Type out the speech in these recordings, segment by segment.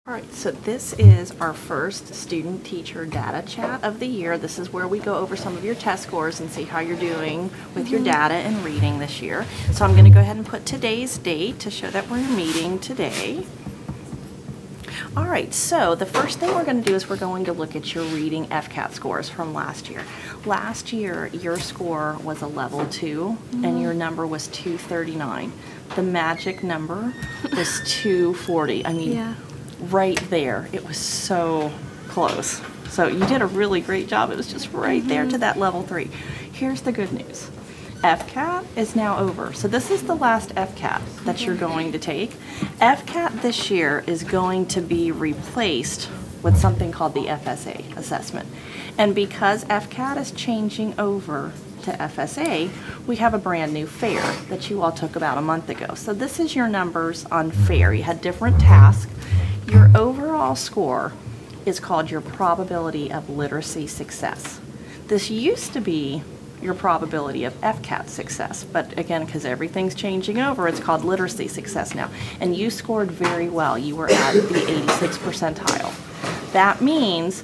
All right, so this is our first student-teacher data chat of the year. This is where we go over some of your test scores and see how you're doing with your data and reading this year. So I'm going to go ahead and put today's date to show that we're meeting today. All right, so the first thing we're going to do is we're going to look at your reading FCAT scores from last year. Last year, your score was a level 2, and your number was 239. The magic number was 240. I mean, right there. It was so close. So you did a really great job. It was just right there to that level 3. Here's the good news. FCAT is now over. So this is the last FCAT that you're going to take. FCAT this year is going to be replaced with something called the FSA assessment. And because FCAT is changing over to FSA, we have a brand new FAIR that you all took about a month ago. So this is your numbers on FAIR. You had different tasks. Your overall score is called your probability of literacy success. This used to be your probability of FCAT success, but again, because everything's changing over, it's called literacy success now. And you scored very well. You were at the 86th percentile. That means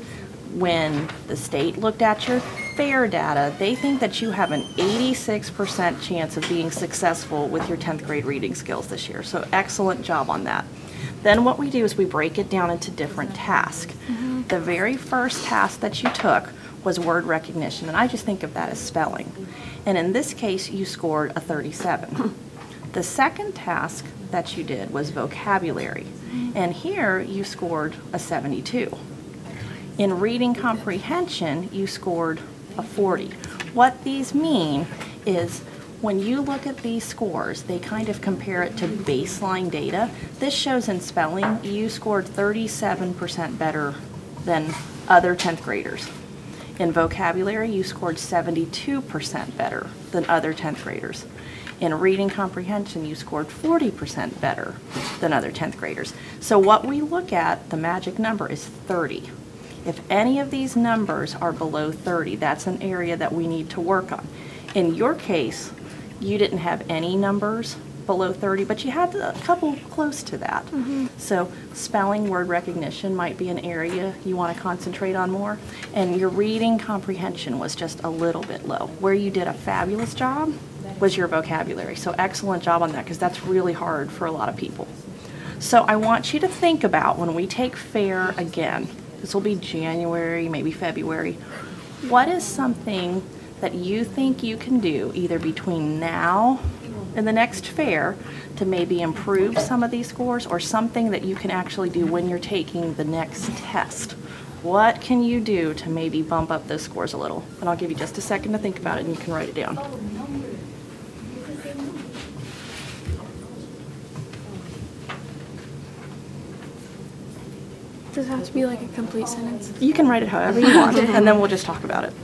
when the state looked at your FAIR data, they think that you have an 86% chance of being successful with your 10th grade reading skills this year. So excellent job on that. Then what we do is we break it down into different tasks. The very first task that you took was word recognition, and I just think of that as spelling. And in this case, you scored a 37. The second task that you did was vocabulary, and here you scored a 72. In reading comprehension, you scored a 40. What these mean is when you look at these scores, they kind of compare it to baseline data. This shows in spelling, you scored 37% better than other 10th graders. In vocabulary, you scored 72% better than other 10th graders. In reading comprehension, you scored 40% better than other 10th graders. So what we look at, the magic number is 30. If any of these numbers are below 30, that's an area that we need to work on. In your case, you didn't have any numbers below 30, but you had a couple close to that. So spelling, word recognition might be an area you want to concentrate on more. And your reading comprehension was just a little bit low. Where you did a fabulous job was your vocabulary. So excellent job on that, because that's really hard for a lot of people. So I want you to think about when we take FAIR again, this will be January, maybe February, what is something that you think you can do either between now and the next FAIR to maybe improve some of these scores, or something that you can actually do when you're taking the next test? What can you do to maybe bump up those scores a little? And I'll give you just a second to think about it, and you can write it down. Does it have to be like a complete sentence? You can write it however you want, and then we'll just talk about it.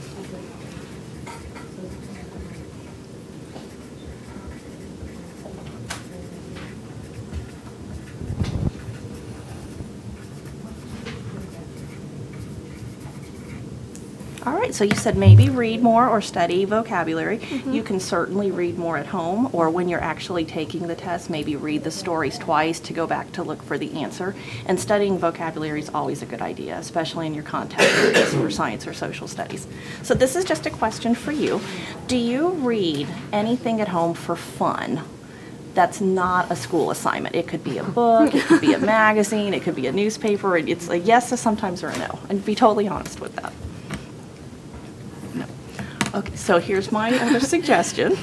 All right, so you said maybe read more or study vocabulary. You can certainly read more at home, or when you're actually taking the test, maybe read the stories twice to go back to look for the answer. And studying vocabulary is always a good idea, especially in your contact areas for science or social studies. So this is just a question for you. Do you read anything at home for fun that's not a school assignment? It could be a book, it could be a magazine, it could be a newspaper. It's a yes, a sometimes, or a no. And be totally honest with that. Okay, so here's my other suggestion.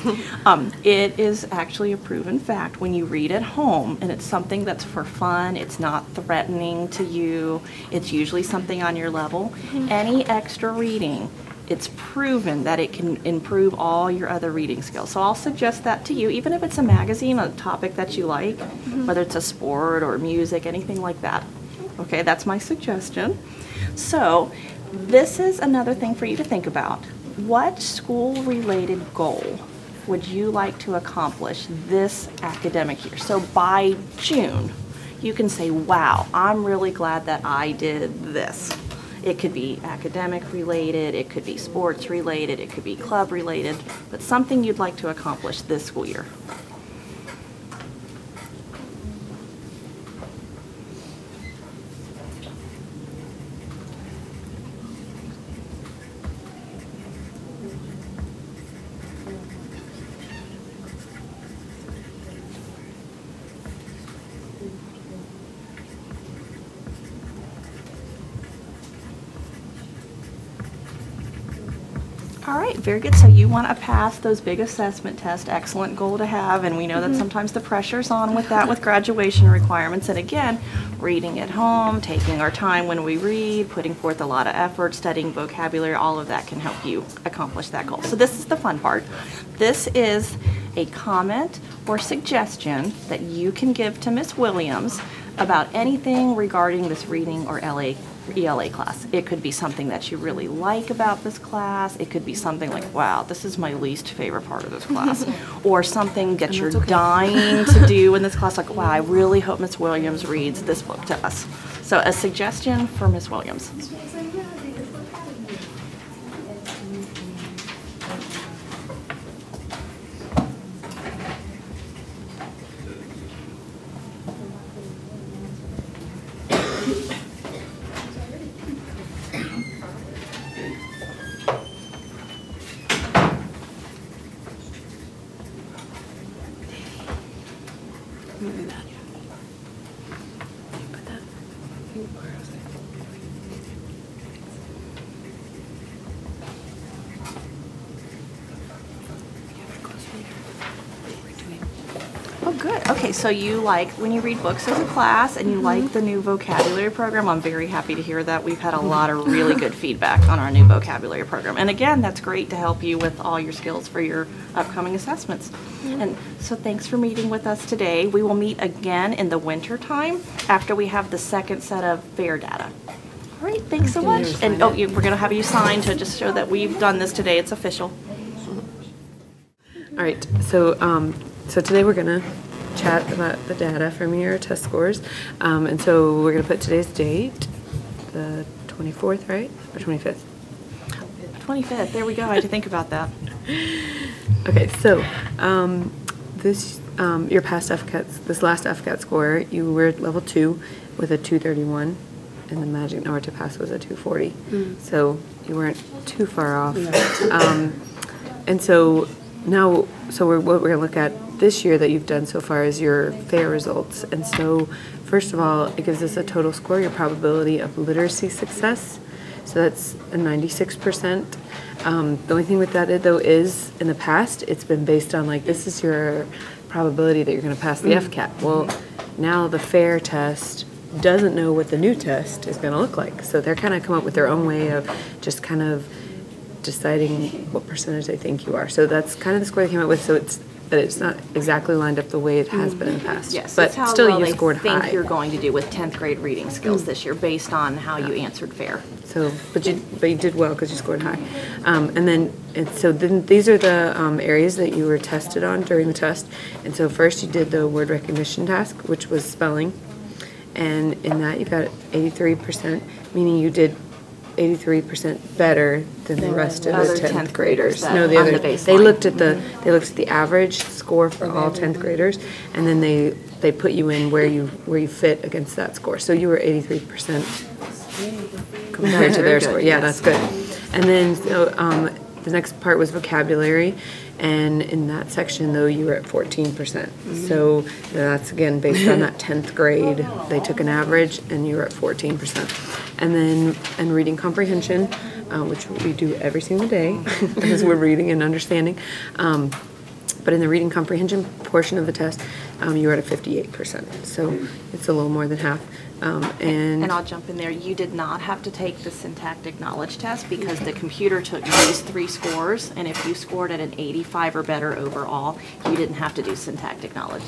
It is actually a proven fact when you read at home, and it's something that's for fun, it's not threatening to you, it's usually something on your level. Any extra reading, it's proven that it can improve all your other reading skills. So I'll suggest that to you, even if it's a magazine, a topic that you like, whether it's a sport or music, anything like that. Okay, that's my suggestion. So this is another thing for you to think about. What school-related goal would you like to accomplish this academic year? So by June, you can say, wow, I'm really glad that I did this. It could be academic related, it could be sports related, it could be club related, but something you'd like to accomplish this school year. All right, very good. So you want to pass those big assessment tests, excellent goal to have, and we know that sometimes the pressure's on with that with graduation requirements. And again, reading at home, taking our time when we read, putting forth a lot of effort, studying vocabulary, all of that can help you accomplish that goal. So this is the fun part. This is a comment or suggestion that you can give to Miss Williams about anything regarding this reading or ELA class. It could be something that you really like about this class. It could be something like, wow, this is my least favorite part of this class. Or something that you're dying to do in this class, like, wow, I really hope Miss Williams reads this book to us. So a suggestion for Miss Williams. Oh, good. Okay, so you like when you read books as a class and you like the new vocabulary program. I'm very happy to hear that. We've had a lot of really good feedback on our new vocabulary program. And again, that's great to help you with all your skills for your upcoming assessments. And so thanks for meeting with us today. We will meet again in the winter time after we have the second set of FAIR data. All right, thanks so much. And we're going to have you sign to just show that we've done this today. It's official. All right, so so today we're gonna chat about the data from your test scores, and so we're gonna put today's date, the 24th, right, or 25th? 25th. There we go. I had to think about that. Okay, so this your past FCAT, this last FCAT score, you were at level 2 with a 231, and the magic number to pass was a 240. So you weren't too far off. And so now, what we're gonna look at this year that you've done so far is your FAIR results. And so, first of all, it gives us a total score, your probability of literacy success. So that's a 96%. The only thing with that though is, in the past, it's been based on like, this is your probability that you're gonna pass the FCAT. Well, now the FAIR test doesn't know what the new test is gonna look like. So they're kind of come up with their own way of just kind of deciding what percentage they think you are. So that's kind of the score they came up with. So it's not exactly lined up the way it has been in the past. Yes, but it's how still well you they scored think high. you're going to do with 10th grade reading skills this year based on how you answered FAIR. So, but you did well because you scored high. So then these are the areas that you were tested on during the test. And so first you did the word recognition task, which was spelling. And in that you got 83%, meaning you did 83% better than the rest of the 10th graders. No, the other they looked at the average score for all 10th graders, and then they put you in where you fit against that score. So you were 83% compared to their score. Yeah, that's good. And then the next part was vocabulary, and in that section though you were at 14%. So that's again based on that 10th grade. They took an average and you were at 14%. And then in reading comprehension, which we do every single day because we're reading and understanding. But in the reading comprehension portion of the test, you were at a 58%. So it's a little more than half. And I'll jump in there. You did not have to take the syntactic knowledge test because the computer took these 3 scores, and if you scored at an 85 or better overall, you didn't have to do syntactic knowledge.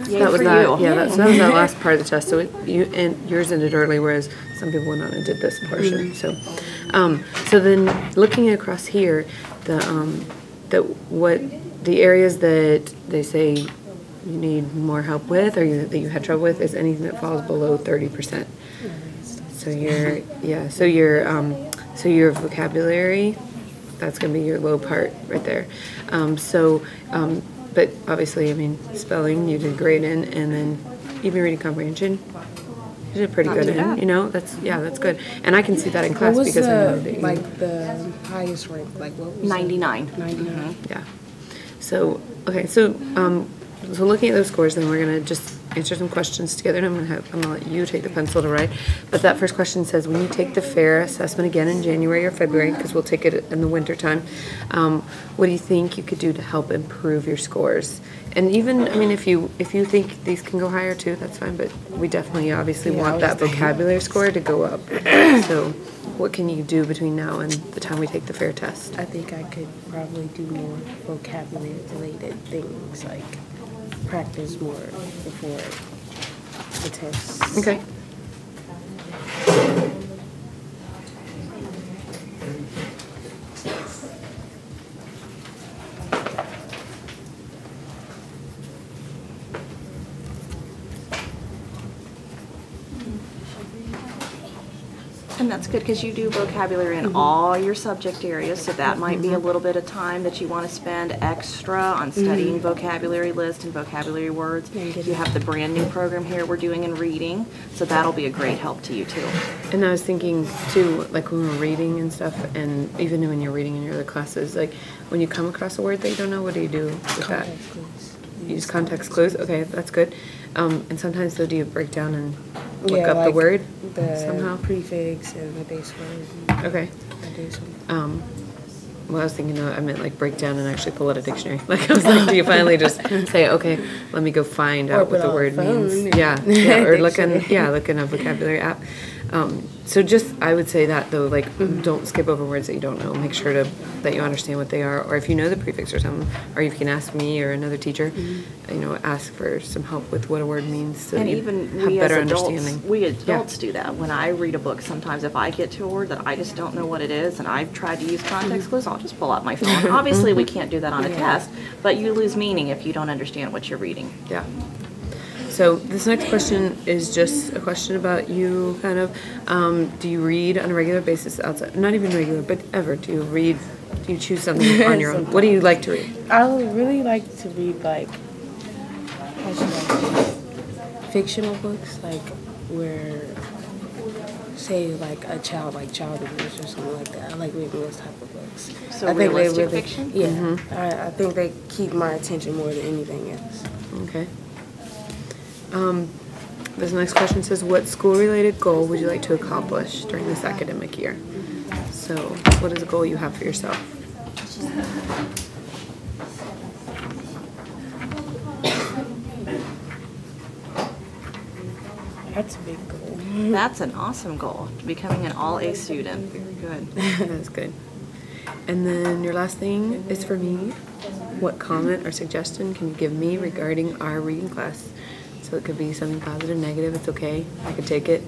Yay that was for that. you. Yeah, that was that last part of the test. So yours ended early, whereas some people went on and did this portion. So, so then looking across here, the areas that they say you need more help with, or that you had trouble with, is anything that falls below 30%. So your vocabulary, that's going to be your low part right there. But obviously, I mean, spelling you did great in, and then even reading comprehension, you did pretty good in. You know, that's good, and I can see that in class because I know that you, like the highest rank, like what was 99. 99. Yeah. So okay, so looking at those scores, then we're gonna just answer some questions together, and I'm gonna let you take the pencil to write. But that first question says, when you take the FAIR assessment again in January or February, because we'll take it in the winter time, what do you think you could do to help improve your scores? And even, I mean, if you think these can go higher too, that's fine, but we definitely obviously want that vocabulary score to go up. So what can you do between now and the time we take the FAIR test? I think I could probably do more vocabulary related things, like practice more before the test. Okay. And that's good because you do vocabulary in all your subject areas, so that might be a little bit of time that you want to spend extra on studying vocabulary list and vocabulary words. You have the brand new program here we're doing in reading, so that'll be a great help to you too. And I was thinking too, like when we're reading and stuff, and even when you're reading in your other classes, like when you come across a word that you don't know, what do you do with that? You use context clues? Okay, that's good. And sometimes though, do you break down and look up the word somehow? Prefix and the base word. Okay. I do some. Well, I was thinking, I meant like break down and actually pull out a dictionary. Like I was like, do you finally just say, okay, let me go find out what the word means? Yeah, or look in a vocabulary app. So just, I would say that though, like don't skip over words that you don't know. Make sure that you understand what they are, or if you know the prefix or something, or you can ask me or another teacher, ask for some help with what a word means so And that you even have we better as adults, understanding. we adults do that. When I read a book, sometimes if I get to a word that I just don't know what it is, and I've tried to use context clues, I'll just pull out my phone. Obviously, we can't do that on a test, but you lose meaning if you don't understand what you're reading. Yeah. So this next question is just a question about you, kind of. Do you read on a regular basis outside? Not even regular, but ever. Do you choose something on your own? What do you like to read? I would really like to read like, how should I say, fictional books, like where, say like a child, like Child Abuse or something like that. I like reading those type of books. So I think they realistic really, fiction? Yeah, I think they keep my attention more than anything else. Okay. This next question says, what school-related goal would you like to accomplish during this academic year? So, what is a goal you have for yourself? That's a big goal. That's an awesome goal, becoming an all-A student. Very good. That's good. And then your last thing is for me. What comment or suggestion can you give me regarding our reading class? So it could be something positive, negative, it's okay. I could take it.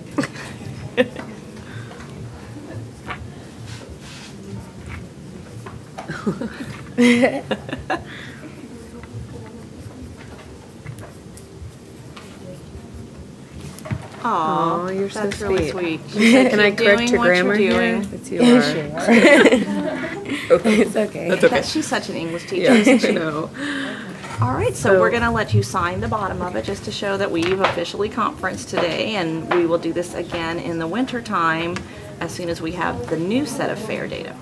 Aw, you're so that's really sweet. sweet. Can I correct your grammar here? It's you are. Okay. It's okay. That's okay. She's such an English teacher. Yeah, I know. All right, so we're going to let you sign the bottom of it just to show that we've officially conferenced today, and we will do this again in the winter time as soon as we have the new set of FAIR data.